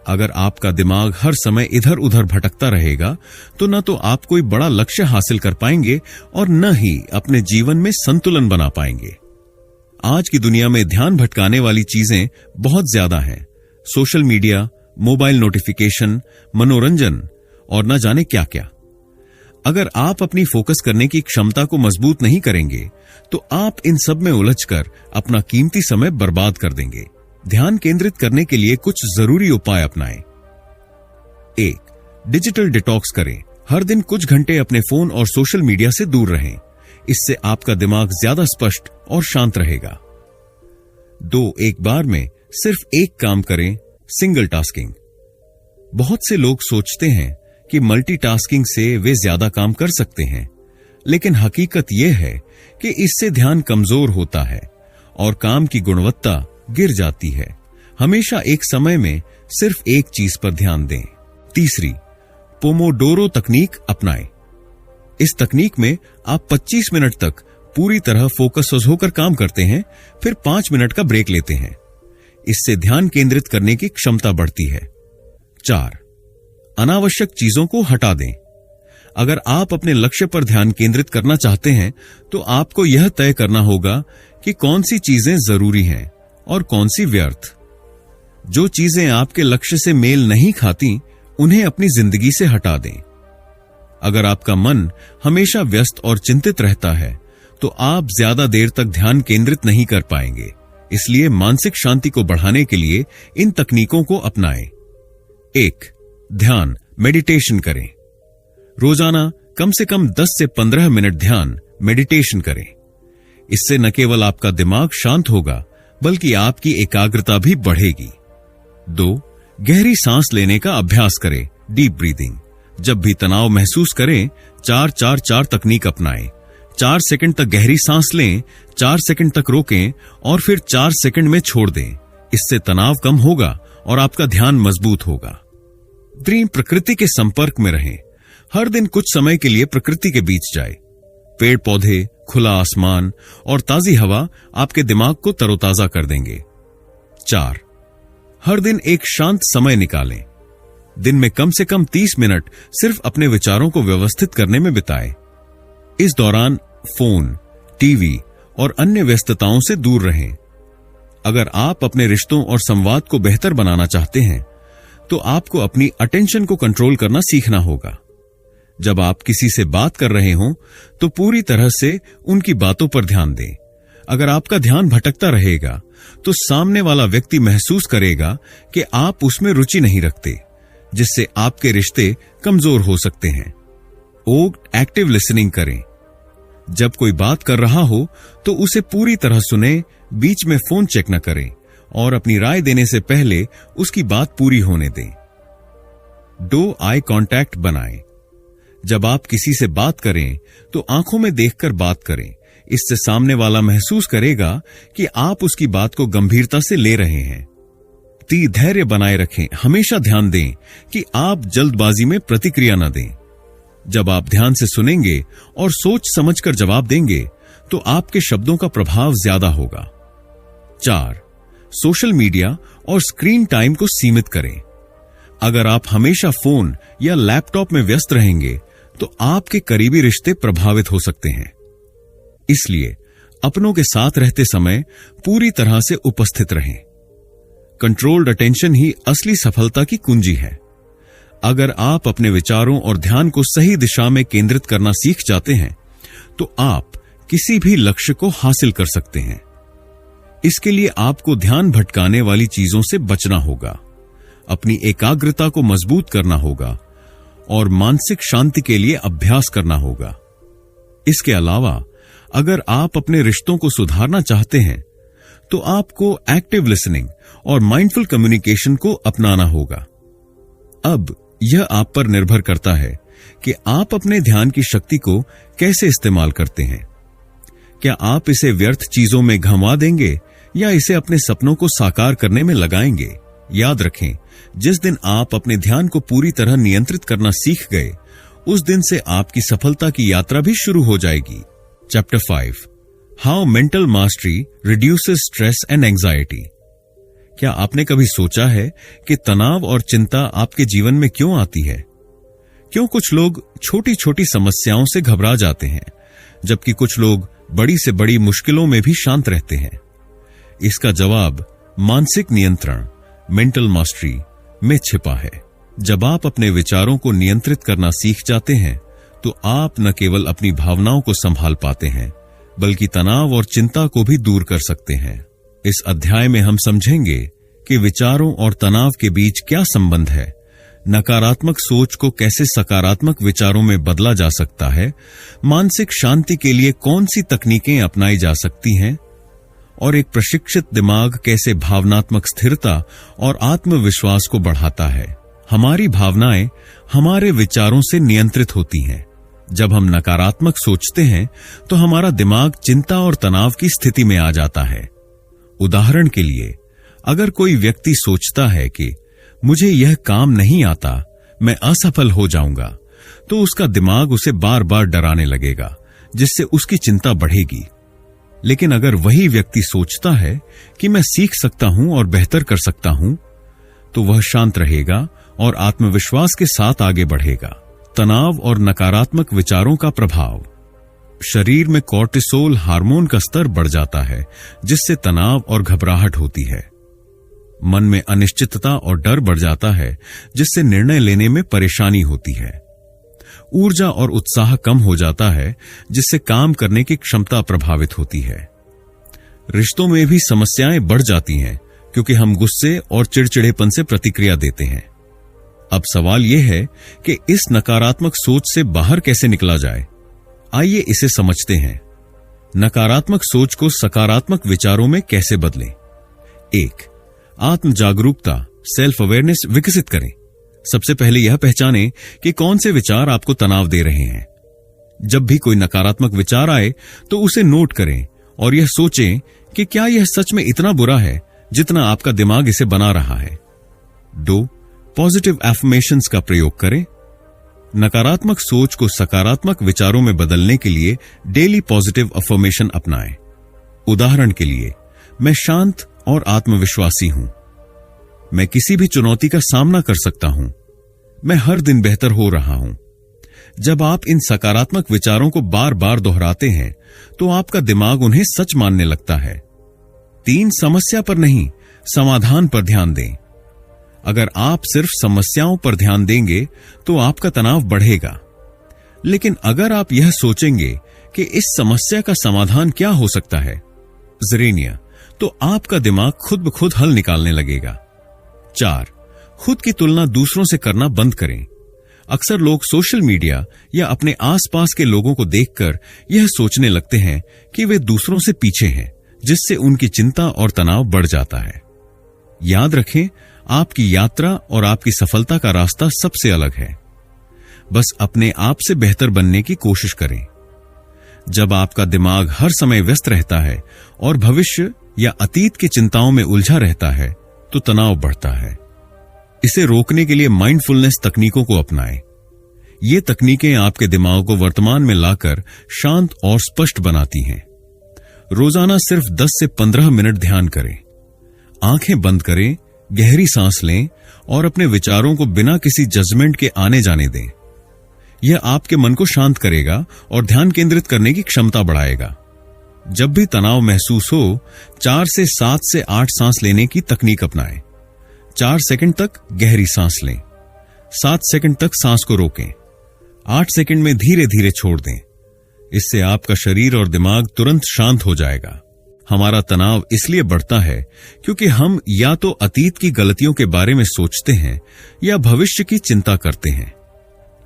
अगर आपका दिमाग हर समय इधर उधर भटकता रहेगा, तो न तो आप कोई बड़ा लक्ष्य हासिल कर पाएंगे और न ही अपने जीवन में संतुलन बना पाएंगे। आज की दुनिया में ध्यान भटकाने वाली चीजें बहुत ज्यादा हैं। सोशल मीडिया, मोबाइल नोटिफिकेशन, मनोरंजन और न जाने क्या क्या। अगर आप अपनी फोकस करने की क्षमता को मजबूत नहीं करेंगे तो आप इन सब में उलझकर अपना कीमती समय बर्बाद कर देंगे। ध्यान केंद्रित करने के लिए कुछ जरूरी उपाय अपनाएं। 1. डिजिटल डिटॉक्स करें। हर दिन कुछ घंटे अपने फोन और सोशल मीडिया से दूर रहें। इससे आपका दिमाग ज्यादा स्पष्ट और शांत रहेगा। 2. एक बार में सिर्फ एक काम करें, सिंगल टास्किंग। बहुत से लोग सोचते हैं कि मल्टीटास्किंग से वे ज्यादा काम कर सकते हैं, लेकिन हकीकत यह है कि इससे ध्यान कमजोर होता है और काम की गुणवत्ता गिर जाती है। हमेशा एक समय में सिर्फ एक चीज पर ध्यान दें। 3. पोमोडोरो तकनीक अपनाएं। इस तकनीक में आप 25 मिनट तक पूरी तरह फोकस होकर काम करते हैं, फिर 5 मिनट का ब्रेक लेते हैं। इससे ध्यान केंद्रित करने की क्षमता बढ़ती है। 4. अनावश्यक चीजों को हटा दें। अगर आप अपने लक्ष्य पर ध्यान केंद्रित करना चाहते हैं तो आपको यह तय करना होगा कि कौन सी चीजें जरूरी हैं और कौन सी व्यर्थ। जो चीजें आपके लक्ष्य से मेल नहीं खाती, उन्हें अपनी जिंदगी से हटा दें। अगर आपका मन हमेशा व्यस्त और चिंतित रहता है तो आप ज्यादा देर तक ध्यान केंद्रित नहीं कर पाएंगे। इसलिए मानसिक शांति को बढ़ाने के लिए इन तकनीकों को अपनाएं। 1. ध्यान मेडिटेशन करें। रोजाना कम से कम 10 से 15 मिनट ध्यान मेडिटेशन करें। इससे न केवल आपका दिमाग शांत होगा बल्कि आपकी एकाग्रता भी बढ़ेगी। 2. गहरी सांस लेने का अभ्यास करें, डीप ब्रीदिंग। जब भी तनाव महसूस करें, 4-4-4 तकनीक अपनाएं। 4 सेकंड तक गहरी सांस लें, 4 सेकंड तक रोकें और फिर 4 सेकंड में छोड़ दें। इससे तनाव कम होगा और आपका ध्यान मजबूत होगा। 3. प्रकृति के संपर्क में रहें। हर दिन कुछ समय के लिए प्रकृति के बीच जाए। पेड़ पौधे, खुला आसमान और ताजी हवा आपके दिमाग को तरोताजा कर देंगे। 4. हर दिन एक शांत समय निकालें। दिन में कम से कम 30 मिनट सिर्फ अपने विचारों को व्यवस्थित करने में बिताएं। इस दौरान फोन, टीवी और अन्य व्यस्तताओं से दूर रहें। अगर आप अपने रिश्तों और संवाद को बेहतर बनाना चाहते हैं तो आपको अपनी अटेंशन को कंट्रोल करना सीखना होगा। जब आप किसी से बात कर रहे हों तो पूरी तरह से उनकी बातों पर ध्यान दें। अगर आपका ध्यान भटकता रहेगा तो सामने वाला व्यक्ति महसूस करेगा कि आप उसमें रुचि नहीं रखते, जिससे आपके रिश्ते कमजोर हो सकते हैं। एक्टिव लिसनिंग करें। जब कोई बात कर रहा हो तो उसे पूरी तरह सुने, बीच में फोन चेक न करें और अपनी राय देने से पहले उसकी बात पूरी होने दें। 2. आई कांटेक्ट बनाएं। जब आप किसी से बात करें तो आंखों में देखकर बात करें। इससे सामने वाला महसूस करेगा कि आप उसकी बात को गंभीरता से ले रहे हैं। 3. धैर्य बनाए रखें। हमेशा ध्यान दें कि आप जल्दबाजी में प्रतिक्रिया न दें। जब आप ध्यान से सुनेंगे और सोच समझकर जवाब देंगे तो आपके शब्दों का प्रभाव ज्यादा होगा। 4. सोशल मीडिया और स्क्रीन टाइम को सीमित करें। अगर आप हमेशा फोन या लैपटॉप में व्यस्त रहेंगे तो आपके करीबी रिश्ते प्रभावित हो सकते हैं। इसलिए अपनों के साथ रहते समय पूरी तरह से उपस्थित रहें। कंट्रोल्ड अटेंशन ही असली सफलता की कुंजी है। अगर आप अपने विचारों और ध्यान को सही दिशा में केंद्रित करना सीख जाते हैं तो आप किसी भी लक्ष्य को हासिल कर सकते हैं। इसके लिए आपको ध्यान भटकाने वाली चीजों से बचना होगा, अपनी एकाग्रता को मजबूत करना होगा और मानसिक शांति के लिए अभ्यास करना होगा। इसके अलावा अगर आप अपने रिश्तों को सुधारना चाहते हैं तो आपको एक्टिव लिसनिंग और माइंडफुल कम्युनिकेशन को अपनाना होगा। अब यह आप पर निर्भर करता है कि आप अपने ध्यान की शक्ति को कैसे इस्तेमाल करते हैं। क्या आप इसे व्यर्थ चीजों में घंवा देंगे या इसे अपने सपनों को साकार करने में लगाएंगे? याद रखें, जिस दिन आप अपने ध्यान को पूरी तरह नियंत्रित करना सीख गए, उस दिन से आपकी सफलता की यात्रा भी शुरू हो जाएगी। Chapter 5, how mental mastery reduces stress and anxiety. क्या आपने कभी सोचा है कि तनाव और चिंता आपके जीवन में क्यों आती है? क्यों कुछ लोग छोटी छोटी समस्याओं से घबरा जाते हैं, जबकि कुछ लोग बड़ी से बड़ी मुश्किलों में भी शांत रहते हैं? इसका जवाब मानसिक नियंत्रण, मेंटल मास्टरी, में छिपा है। जब आप अपने विचारों को नियंत्रित करना सीख जाते हैं तो आप न केवल अपनी भावनाओं को संभाल पाते हैं बल्कि तनाव और चिंता को भी दूर कर सकते हैं। इस अध्याय में हम समझेंगे कि विचारों और तनाव के बीच क्या संबंध है, नकारात्मक सोच को कैसे सकारात्मक विचारों में बदला जा सकता है, मानसिक शांति के लिए कौन सी तकनीकें अपनाई जा सकती हैं और एक प्रशिक्षित दिमाग कैसे भावनात्मक स्थिरता और आत्मविश्वास को बढ़ाता है। हमारी भावनाएं हमारे विचारों से नियंत्रित होती हैं। जब हम नकारात्मक सोचते हैं तो हमारा दिमाग चिंता और तनाव की स्थिति में आ जाता है। उदाहरण के लिए, अगर कोई व्यक्ति सोचता है कि मुझे यह काम नहीं आता, मैं असफल हो जाऊंगा, तो उसका दिमाग उसे बार बार डराने लगेगा, जिससे उसकी चिंता बढ़ेगी। लेकिन अगर वही व्यक्ति सोचता है कि मैं सीख सकता हूं और बेहतर कर सकता हूं, तो वह शांत रहेगा और आत्मविश्वास के साथ आगे बढ़ेगा। तनाव और नकारात्मक विचारों का प्रभाव। शरीर में कॉर्टिसोल हार्मोन का स्तर बढ़ जाता है, जिससे तनाव और घबराहट होती है। मन में अनिश्चितता और डर बढ़ जाता है, जिससे निर्णय लेने में परेशानी होती है। ऊर्जा और उत्साह कम हो जाता है, जिससे काम करने की क्षमता प्रभावित होती है। रिश्तों में भी समस्याएं बढ़ जाती हैं, क्योंकि हम गुस्से और चिड़चिड़ेपन से प्रतिक्रिया देते हैं। अब सवाल यह है कि इस नकारात्मक सोच से बाहर कैसे निकला जाए। आइए इसे समझते हैं। नकारात्मक सोच को सकारात्मक विचारों में कैसे बदलें। 1. आत्म जागरूकता, सेल्फ अवेयरनेस विकसित करें। सबसे पहले यह पहचानें कि कौन से विचार आपको तनाव दे रहे हैं। जब भी कोई नकारात्मक विचार आए तो उसे नोट करें और यह सोचें कि क्या यह सच में इतना बुरा है जितना आपका दिमाग इसे बना रहा है। 2. पॉजिटिव एफर्मेशंस का प्रयोग करें। नकारात्मक सोच को सकारात्मक विचारों में बदलने के लिए डेली पॉजिटिव अफर्मेशन अपनाएं। उदाहरण के लिए, मैं शांत और आत्मविश्वासी हूं, मैं किसी भी चुनौती का सामना कर सकता हूं, मैं हर दिन बेहतर हो रहा हूं। जब आप इन सकारात्मक विचारों को बार बार दोहराते हैं तो आपका दिमाग उन्हें सच मानने लगता है। 3. समस्या पर नहीं, समाधान पर ध्यान दें। अगर आप सिर्फ समस्याओं पर ध्यान देंगे तो आपका तनाव बढ़ेगा। लेकिन अगर आप यह सोचेंगे कि इस समस्या का समाधान क्या हो सकता है, ज़रीनिया, तो आपका दिमाग खुद ब खुद हल निकालने लगेगा। 4. खुद की तुलना दूसरों से करना बंद करें। अक्सर लोग सोशल मीडिया या अपने आसपास के लोगों को देखकर यह सोचने लगते हैं कि वे दूसरों से पीछे हैं, जिससे उनकी चिंता और तनाव बढ़ जाता है। याद रखें, आपकी यात्रा और आपकी सफलता का रास्ता सबसे अलग है। बस अपने आप से बेहतर बनने की कोशिश करें। जब आपका दिमाग हर समय व्यस्त रहता है और भविष्य या अतीत की चिंताओं में उलझा रहता है तो तनाव बढ़ता है। इसे रोकने के लिए माइंडफुलनेस तकनीकों को अपनाएं। ये तकनीकें आपके दिमाग को वर्तमान में लाकर शांत और स्पष्ट बनाती हैं। रोजाना सिर्फ 10 से 15 मिनट ध्यान करें। आंखें बंद करें, गहरी सांस लें और अपने विचारों को बिना किसी जजमेंट के आने जाने दें। यह आपके मन को शांत करेगा और ध्यान केंद्रित करने की क्षमता बढ़ाएगा। जब भी तनाव महसूस हो, 4 से 7 से 8 सांस लेने की तकनीक अपनाएं। 4 सेकंड तक गहरी सांस लें, 7 सेकंड तक सांस को रोकें, 8 सेकंड में धीरे धीरे छोड़ दें। इससे आपका शरीर और दिमाग तुरंत शांत हो जाएगा। हमारा तनाव इसलिए बढ़ता है क्योंकि हम या तो अतीत की गलतियों के बारे में सोचते हैं या भविष्य की चिंता करते हैं।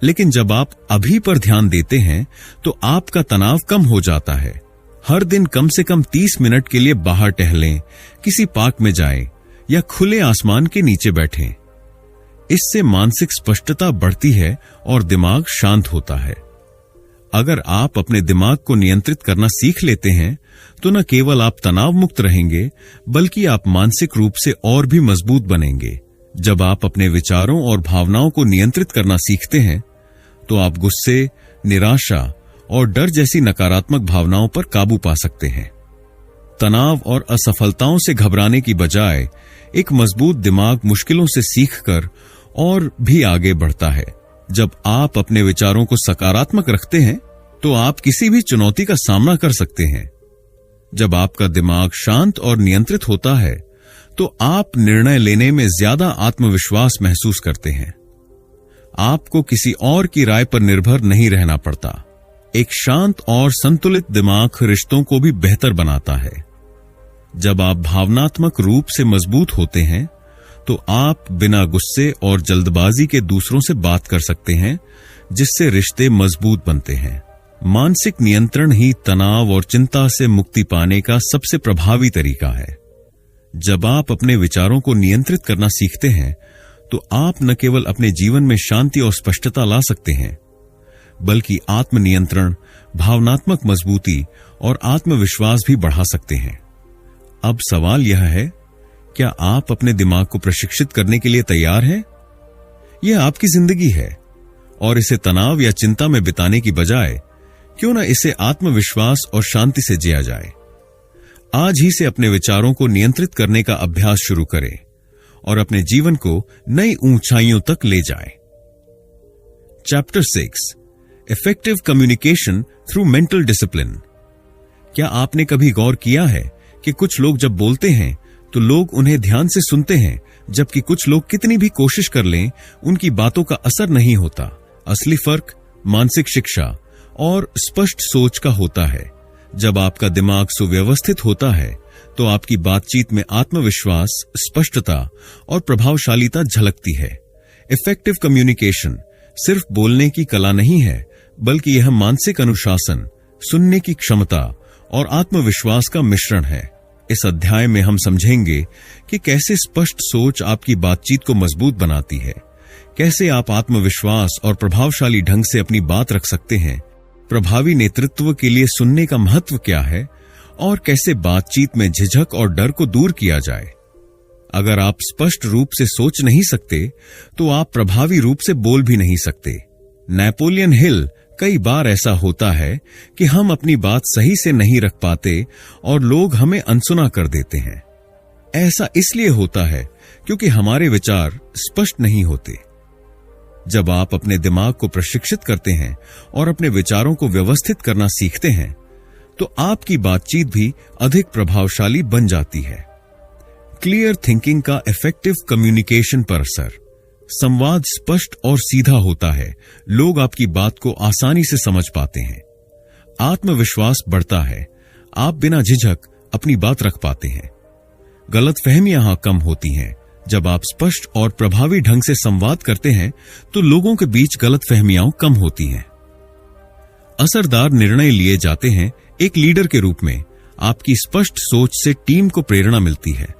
लेकिन जब आप अभी पर ध्यान देते हैं तो आपका तनाव कम हो जाता है। हर दिन कम से कम 30 मिनट के लिए बाहर टहलें, किसी पार्क में जाएं या खुले आसमान के नीचे बैठें। इससे मानसिक स्पष्टता बढ़ती है और दिमाग शांत होता है। अगर आप अपने दिमाग को नियंत्रित करना सीख लेते हैं तो न केवल आप तनाव मुक्त रहेंगे बल्कि आप मानसिक रूप से और भी मजबूत बनेंगे। जब आप अपने विचारों और भावनाओं को नियंत्रित करना सीखते हैं तो आप गुस्से, निराशा और डर जैसी नकारात्मक भावनाओं पर काबू पा सकते हैं। तनाव और असफलताओं से घबराने की बजाय एक मजबूत दिमाग मुश्किलों से सीखकर और भी आगे बढ़ता है। जब आप अपने विचारों को सकारात्मक रखते हैं तो आप किसी भी चुनौती का सामना कर सकते हैं। जब आपका दिमाग शांत और नियंत्रित होता है तो आप निर्णय लेने में ज्यादा आत्मविश्वास महसूस करते हैं। आपको किसी और की राय पर निर्भर नहीं रहना पड़ता। एक शांत और संतुलित दिमाग रिश्तों को भी बेहतर बनाता है। जब आप भावनात्मक रूप से मजबूत होते हैं तो आप बिना गुस्से और जल्दबाजी के दूसरों से बात कर सकते हैं, जिससे रिश्ते मजबूत बनते हैं। मानसिक नियंत्रण ही तनाव और चिंता से मुक्ति पाने का सबसे प्रभावी तरीका है। जब आप अपने विचारों को नियंत्रित करना सीखते हैं तो आप न केवल अपने जीवन में शांति और स्पष्टता ला सकते हैं, बल्कि आत्मनियंत्रण, भावनात्मक मजबूती और आत्मविश्वास भी बढ़ा सकते हैं। अब सवाल यह है, क्या आप अपने दिमाग को प्रशिक्षित करने के लिए तैयार हैं? यह आपकी जिंदगी है और इसे तनाव या चिंता में बिताने की बजाय क्यों न इसे आत्मविश्वास और शांति से जिया जाए। आज ही से अपने विचारों को नियंत्रित करने का अभ्यास शुरू करें और अपने जीवन को नई ऊंचाइयों तक ले जाएं। Chapter 6, effective communication through mental discipline. क्या आपने कभी गौर किया है कि कुछ लोग जब बोलते हैं तो लोग उन्हें ध्यान से सुनते हैं, जबकि कुछ लोग कितनी भी कोशिश कर लें उनकी बातों का असर नहीं होता। असली फर्क मानसिक शिक्षा और स्पष्ट सोच का होता है। जब आपका दिमाग सुव्यवस्थित होता है तो आपकी बातचीत में आत्मविश्वास, स्पष्टता और प्रभावशालीता झलकती है। इफेक्टिव कम्युनिकेशन सिर्फ बोलने की कला नहीं है, बल्कि यह मानसिक अनुशासन, सुनने की क्षमता और आत्मविश्वास का मिश्रण है। इस अध्याय में हम समझेंगे कि कैसे स्पष्ट सोच आपकी बातचीत को मजबूत बनाती है, कैसे आप आत्मविश्वास और प्रभावशाली ढंग से अपनी बात रख सकते हैं, प्रभावी नेतृत्व के लिए सुनने का महत्व क्या है और कैसे बातचीत में झिझक और डर को दूर किया जाए। अगर आप स्पष्ट रूप से सोच नहीं सकते तो आप प्रभावी रूप से बोल भी नहीं सकते। नेपोलियन हिल, कई बार ऐसा होता है कि हम अपनी बात सही से नहीं रख पाते और लोग हमें अनसुना कर देते हैं। ऐसा इसलिए होता है क्योंकि हमारे विचार स्पष्ट नहीं होते। जब आप अपने दिमाग को प्रशिक्षित करते हैं और अपने विचारों को व्यवस्थित करना सीखते हैं तो आपकी बातचीत भी अधिक प्रभावशाली बन जाती है। क्लियर थिंकिंग का इफेक्टिव कम्युनिकेशन पर असर। संवाद स्पष्ट और सीधा होता है, लोग आपकी बात को आसानी से समझ पाते हैं। आत्मविश्वास बढ़ता है, आप बिना झिझक अपनी बात रख पाते हैं। गलतफहमियां कम होती हैं। जब आप स्पष्ट और प्रभावी ढंग से संवाद करते हैं तो लोगों के बीच गलतफहमियां कम होती हैं। असरदार निर्णय लिए जाते हैं। एक लीडर के रूप में आपकी स्पष्ट सोच से टीम को प्रेरणा मिलती है।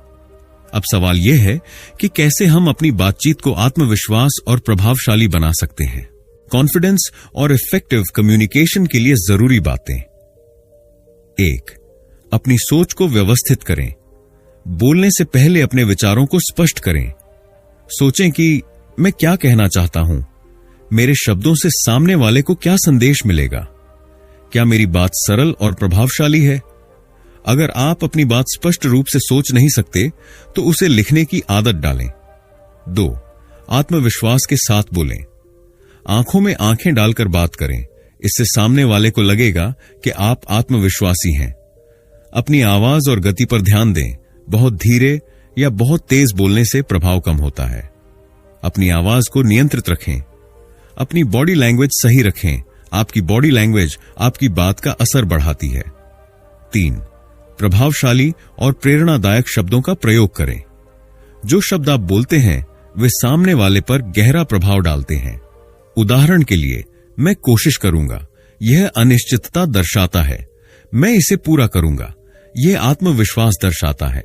अब सवाल यह है कि कैसे हम अपनी बातचीत को आत्मविश्वास और प्रभावशाली बना सकते हैं। कॉन्फिडेंस और इफेक्टिव कम्युनिकेशन के लिए जरूरी बातें। 1. अपनी सोच को व्यवस्थित करें। बोलने से पहले अपने विचारों को स्पष्ट करें। सोचें कि मैं क्या कहना चाहता हूं, मेरे शब्दों से सामने वाले को क्या संदेश मिलेगा, क्या मेरी बात सरल और प्रभावशाली है। अगर आप अपनी बात स्पष्ट रूप से सोच नहीं सकते तो उसे लिखने की आदत डालें। 2. आत्मविश्वास के साथ बोलें। आंखों में आंखें डालकर बात करें, इससे सामने वाले को लगेगा कि आप आत्मविश्वासी हैं। अपनी आवाज और गति पर ध्यान दें। बहुत धीरे या बहुत तेज बोलने से प्रभाव कम होता है। अपनी आवाज को नियंत्रित रखें। अपनी बॉडी लैंग्वेज सही रखें। आपकी बॉडी लैंग्वेज आपकी बात का असर बढ़ाती है। 3. प्रभावशाली और प्रेरणादायक शब्दों का प्रयोग करें। जो शब्द आप बोलते हैं वे सामने वाले पर गहरा प्रभाव डालते हैं। उदाहरण के लिए, मैं कोशिश करूंगा, यह अनिश्चितता दर्शाता है। मैं इसे पूरा करूंगा, यह आत्मविश्वास दर्शाता है।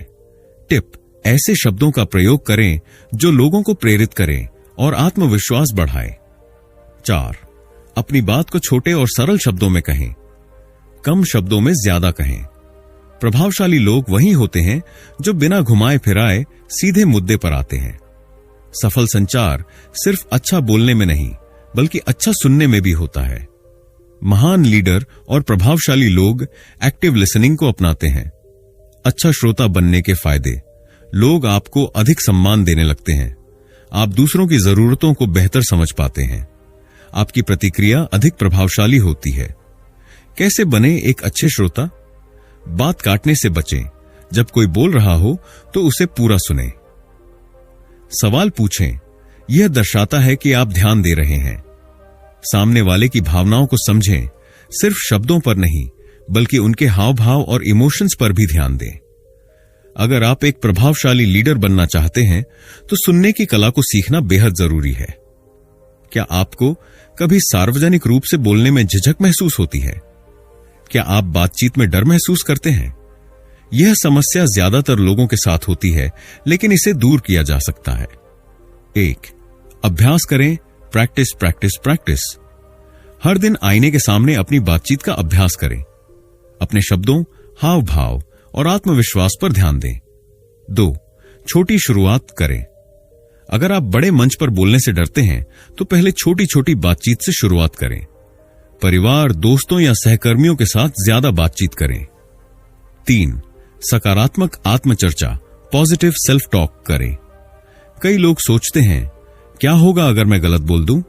टिप: ऐसे शब्दों का प्रयोग करें जो लोगों को प्रेरित करें और आत्मविश्वास बढ़ाएं। 4. अपनी बात को छोटे और सरल शब्दों में कहें। कम शब्दों में ज्यादा कहें। प्रभावशाली लोग वही होते हैं जो बिना घुमाए फिराए सीधे मुद्दे पर आते हैं। सफल संचार सिर्फ अच्छा बोलने में नहीं, बल्कि अच्छा सुनने में भी होता है। महान लीडर और प्रभावशाली लोग एक्टिव लिसनिंग को अपनाते हैं। अच्छा श्रोता बनने के फायदे: लोग आपको अधिक सम्मान देने लगते हैं। आप दूसरों की जरूरतों को बेहतर समझ पाते हैं। आपकी प्रतिक्रिया अधिक प्रभावशाली होती है। कैसे बने एक अच्छे श्रोता? बात काटने से बचें। जब कोई बोल रहा हो तो उसे पूरा सुने। सवाल पूछें, यह दर्शाता है कि आप ध्यान दे रहे हैं। सामने वाले की भावनाओं को समझें, सिर्फ शब्दों पर नहीं बल्कि उनके हाव भाव और इमोशंस पर भी ध्यान दें। अगर आप एक प्रभावशाली लीडर बनना चाहते हैं तो सुनने की कला को सीखना बेहद जरूरी है। क्या आपको कभी सार्वजनिक रूप से बोलने में झिझक महसूस होती है? क्या आप बातचीत में डर महसूस करते हैं? यह समस्या ज्यादातर लोगों के साथ होती है, लेकिन इसे दूर किया जा सकता है। 1. अभ्यास करें। Practice practice practice. हर दिन आईने के सामने अपनी बातचीत का अभ्यास करें। अपने शब्दों, हाव भाव और आत्मविश्वास पर ध्यान दें। 2. छोटी शुरुआत करें। अगर आप बड़े मंच पर बोलने से डरते हैं तो पहले छोटी छोटी बातचीत से शुरुआत करें। परिवार, दोस्तों या सहकर्मियों के साथ ज्यादा बातचीत करें। 3. सकारात्मक आत्मचर्चा, पॉजिटिव सेल्फ टॉक करें। कई लोग सोचते हैं, क्या होगा अगर मैं गलत बोल दूं?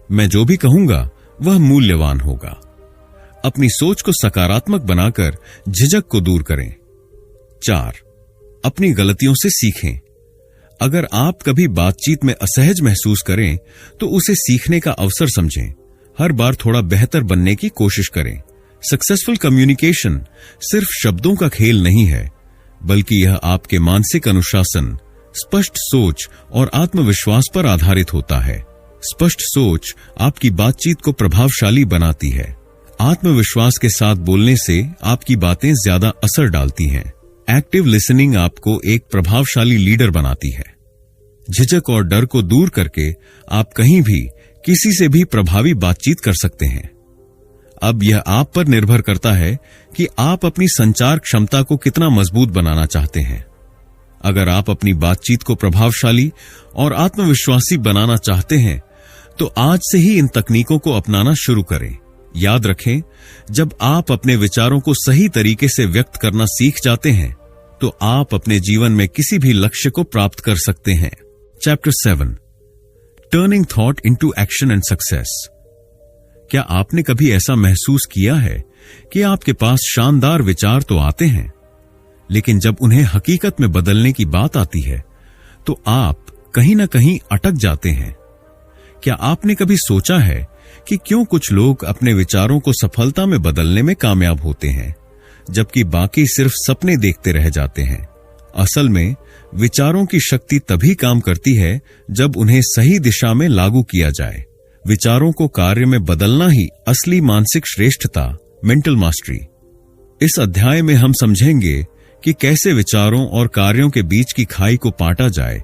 मैं जो भी कहूंगा वह मूल्यवान होगा। अपनी सोच को सकारात्मक बनाकर झिझक को दूर करें। 4. अपनी गलतियों से सीखें। अगर आप कभी बातचीत में असहज महसूस करें तो उसे सीखने का अवसर समझें। हर बार थोड़ा बेहतर बनने की कोशिश करें। सक्सेसफुल कम्युनिकेशन सिर्फ शब्दों का खेल नहीं है, बल्कि यह आपके मानसिक अनुशासन, स्पष्ट सोच और आत्मविश्वास पर आधारित होता है। स्पष्ट सोच आपकी बातचीत को प्रभावशाली बनाती है। आत्मविश्वास के साथ बोलने से आपकी बातें ज्यादा असर डालती हैं। एक्टिव लिसनिंग आपको एक प्रभावशाली लीडर बनाती है। झिझक और डर को दूर करके आप कहीं भी किसी से भी प्रभावी बातचीत कर सकते हैं। अब यह आप पर निर्भर करता है कि आप अपनी संचार क्षमता को कितना मजबूत बनाना चाहते हैं। अगर आप अपनी बातचीत को प्रभावशाली और आत्मविश्वासी बनाना चाहते हैं तो आज से ही इन तकनीकों को अपनाना शुरू करें। याद रखें, जब आप अपने विचारों को सही तरीके से व्यक्त करना सीख जाते हैं तो आप अपने जीवन में किसी भी लक्ष्य को प्राप्त कर सकते हैं। Chapter 7, turning thought into action and success. क्या आपने कभी ऐसा महसूस किया है कि आपके पास शानदार विचार तो आते हैं, लेकिन जब उन्हें हकीकत में बदलने की बात आती है तो आप कहीं ना कहीं अटक जाते हैं? क्या आपने कभी सोचा है कि क्यों कुछ लोग अपने विचारों को सफलता में बदलने में कामयाब होते हैं, जबकि बाकी सिर्फ सपने देखते रह जाते हैं? असल में विचारों की शक्ति तभी काम करती है जब उन्हें सही दिशा में लागू किया जाए। विचारों को कार्य में बदलना ही असली मानसिक श्रेष्ठता, मेंटल मास्टरी। इस अध्याय में हम समझेंगे कि कैसे विचारों और कार्यों के बीच की खाई को पाटा जाए,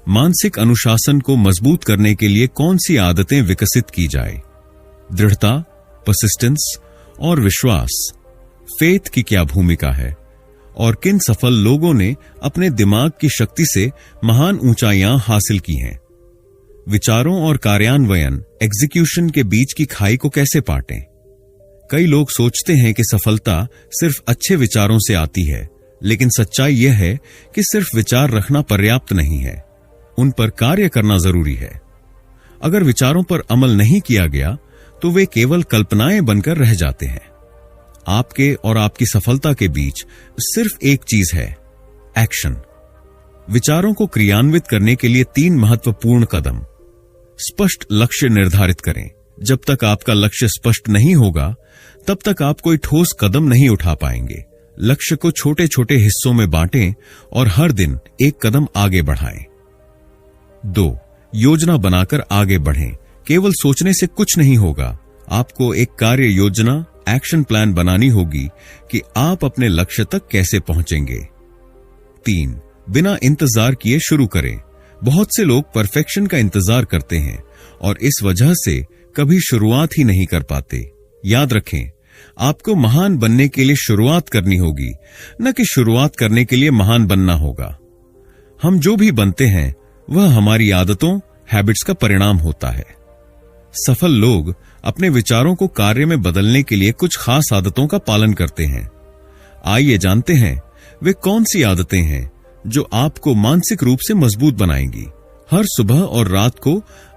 मानसिक अनुशासन को मजबूत करने के लिए कौन सी आदतें विकसित की जाए, दृढ़ता, परसिस्टेंस और विश्वास, फेथ की क्या भूमिका है और किन सफल लोगों ने अपने दिमाग की शक्ति से महान ऊंचाइयां हासिल की हैं। विचारों और कार्यान्वयन, एग्जीक्यूशन के बीच की खाई को कैसे पाटें। कई लोग सोचते हैं कि सफलता सिर्फ अच्छे विचारों से आती है, लेकिन सच्चाई यह है कि सिर्फ विचार रखना पर्याप्त नहीं है, उन पर कार्य करना जरूरी है। अगर विचारों पर अमल नहीं किया गया तो वे केवल कल्पनाएं बनकर रह जाते हैं। आपके और आपकी सफलता के बीच सिर्फ एक चीज है, एक्शन। विचारों को क्रियान्वित करने के लिए 3 महत्वपूर्ण कदम। स्पष्ट लक्ष्य निर्धारित करें। जब तक आपका लक्ष्य स्पष्ट नहीं होगा तब तक आप कोई ठोस कदम नहीं उठा पाएंगे। लक्ष्य को छोटे छोटे हिस्सों में बांटें और हर दिन एक कदम आगे बढ़ाएं। 2. योजना बनाकर आगे बढ़ें। केवल सोचने से कुछ नहीं होगा, आपको एक कार्य योजना, एक्शन प्लान बनानी होगी कि आप अपने लक्ष्य तक कैसे पहुंचेंगे। 3. बिना इंतजार किए शुरू करें। बहुत से लोग परफेक्शन का इंतजार करते हैं और इस वजह से कभी शुरुआत ही नहीं कर पाते। याद रखें, आपको महान बनने के लिए शुरुआत करनी होगी, न कि शुरुआत करने के लिए महान बनना होगा। हम जो भी बनते हैं वह हमारी आदतों, हैबिट्स का परिणाम होता है। सफल लोग अपने विचारों को कार्य में बदलने के लिए कुछ खास आदतों का पालन करते हैं। आइए जानते हैं वे कौन सी आदतें हैं जो आपको मानसिक रूप से मजबूत बनाएंगी। हर सुबह और रात को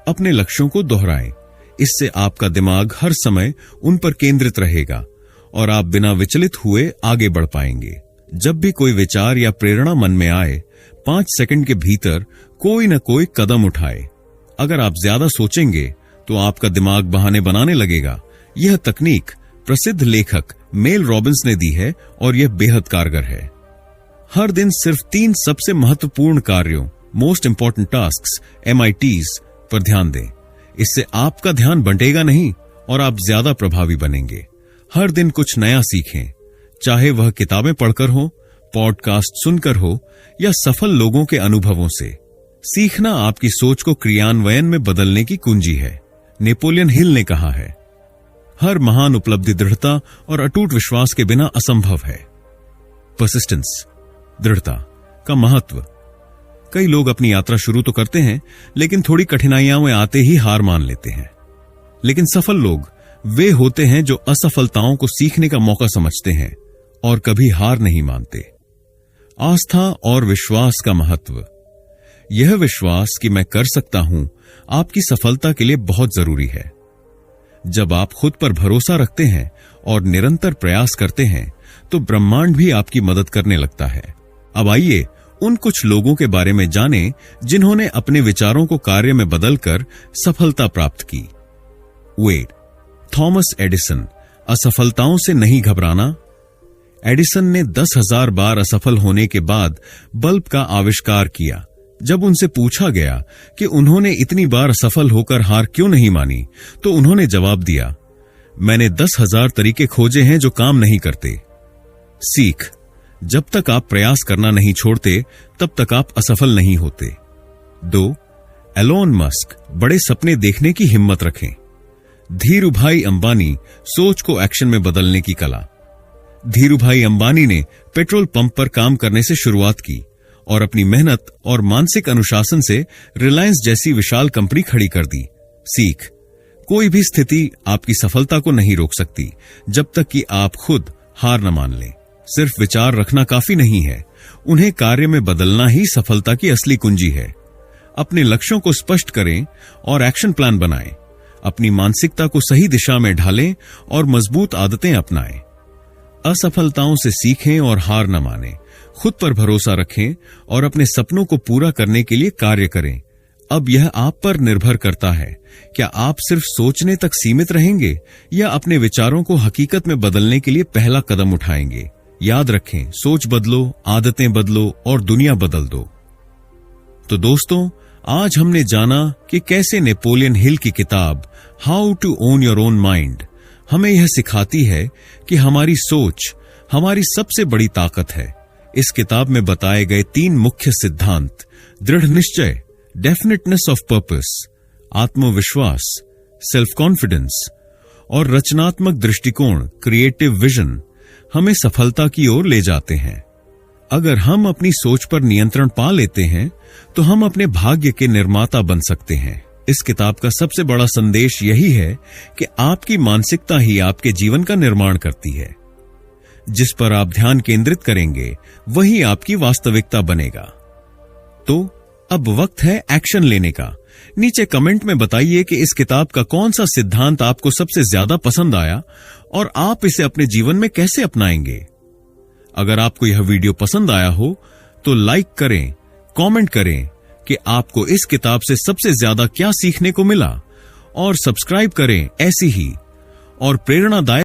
अपने लक्ष्यों को दोहराएं। इससे आपका दिमाग हर समय उन पर केंद्रित रहेगा और आप बिना विचलित हुए आगे बढ़ पाएंगे। जब भी कोई विचार या प्रेरणा मन में आए, 5 सेकंड के भीतर कोई न कोई कदम उठाए। अगर आप ज्यादा सोचेंगे तो आपका दिमाग बहाने बनाने लगेगा। यह तकनीक प्रसिद्ध लेखक मेल रॉबिन्स ने दी है और यह बेहद कारगर है। हर दिन सिर्फ 3 सबसे महत्वपूर्ण कार्यों, मोस्ट इंपॉर्टेंट टास्क्स, MITs पर ध्यान दें। इससे आपका ध्यान बंटेगा नहीं और आप ज्यादा प्रभावी बनेंगे। हर दिन कुछ नया सीखें, चाहे वह किताबें पढ़कर हो, पॉडकास्ट सुनकर हो या सफल लोगों के अनुभवों से। सीखना आपकी सोच को क्रियान्वयन में बदलने की कुंजी है। नेपोलियन हिल ने कहा है, हर महान उपलब्धि दृढ़ता और अटूट विश्वास के बिना असंभव है। परसिस्टेंस, दृढ़ता का महत्व। कई लोग अपनी यात्रा शुरू तो करते हैं, लेकिन थोड़ी कठिनाइयां में आते ही हार मान लेते हैं। लेकिन सफल लोग वे होते हैं जो असफलताओं को सीखने का मौका समझते हैं और कभी हार नहीं मानते। आस्था और विश्वास का महत्व। यह विश्वास कि मैं कर सकता हूं आपकी सफलता के लिए बहुत जरूरी है। जब आप खुद पर भरोसा रखते हैं और निरंतर प्रयास करते हैं तो ब्रह्मांड भी आपकी मदद करने लगता है। अब आइए उन कुछ लोगों के बारे में जानें जिन्होंने अपने विचारों को कार्य में बदलकर सफलता प्राप्त की। वेड, थॉमस एडिसन, असफलताओं से नहीं घबराना। एडिसन ने 10,000 बार असफल होने के बाद बल्ब का आविष्कार किया। जब उनसे पूछा गया कि उन्होंने इतनी बार असफल होकर हार क्यों नहीं मानी, तो उन्होंने जवाब दिया, मैंने 10,000 तरीके खोजे हैं जो काम नहीं करते। सीख, जब तक आप प्रयास करना नहीं छोड़ते तब तक आप असफल नहीं होते। 2. एलोन मस्क, बड़े सपने देखने की हिम्मत रखें। धीरूभाई अंबानी, सोच को एक्शन में बदलने की कला। धीरूभाई अंबानी ने पेट्रोल पंप पर काम करने से शुरुआत की और अपनी मेहनत और मानसिक अनुशासन से रिलायंस जैसी विशाल कंपनी खड़ी कर दी। सीख, कोई भी स्थिति आपकी सफलता को नहीं रोक सकती जब तक कि आप खुद हार न मान लें। सिर्फ विचार रखना काफी नहीं है, उन्हें कार्य में बदलना ही सफलता की असली कुंजी है। अपने लक्ष्यों को स्पष्ट करें और एक्शन प्लान बनाएं। अपनी मानसिकता को सही दिशा में ढालें और मजबूत आदतें अपनाएं। असफलताओं से सीखें और हार न मानें। खुद पर भरोसा रखें और अपने सपनों को पूरा करने के लिए कार्य करें। अब यह आप पर निर्भर करता है, क्या आप सिर्फ सोचने तक सीमित रहेंगे या अपने विचारों को हकीकत में बदलने के लिए पहला कदम उठाएंगे। याद रखें, सोच बदलो, आदतें बदलो और दुनिया बदल दो। तो दोस्तों, आज हमने जाना कि कैसे नेपोलियन हिल की किताब how to own your own mind हमें यह सिखाती है कि हमारी सोच हमारी सबसे बड़ी ताकत है। इस किताब में बताए गए 3 मुख्य सिद्धांत, दृढ़ निश्चय, डेफिनेटनेस ऑफ पर्पस, आत्मविश्वास, सेल्फ कॉन्फिडेंस और रचनात्मक दृष्टिकोण, क्रिएटिव विजन, हमें सफलता की ओर ले जाते हैं। अगर हम अपनी सोच पर नियंत्रण पा लेते हैं तो हम अपने भाग्य के निर्माता बन सकते हैं। इस किताब का सबसे बड़ा संदेश यही है कि आपकी मानसिकता ही आपके जीवन का निर्माण करती है। जिस पर आप ध्यान केंद्रित करेंगे वही आपकी वास्तविकता बनेगा। तो अब वक्त है एक्शन लेने का। नीचे कमेंट में बताइए कि इस किताब का कौन सा सिद्धांत आपको सबसे ज्यादा पसंद आया और आप इसे अपने जीवन में कैसे अपनाएंगे। अगर आपको यह वीडियो पसंद आया हो तो लाइक करें, कमेंट करें कि आपको इस किताब से सबसे ज्यादा क्या सीखने को मिला और सब्सक्राइब करें ऐसी ही और प्रेरणादायक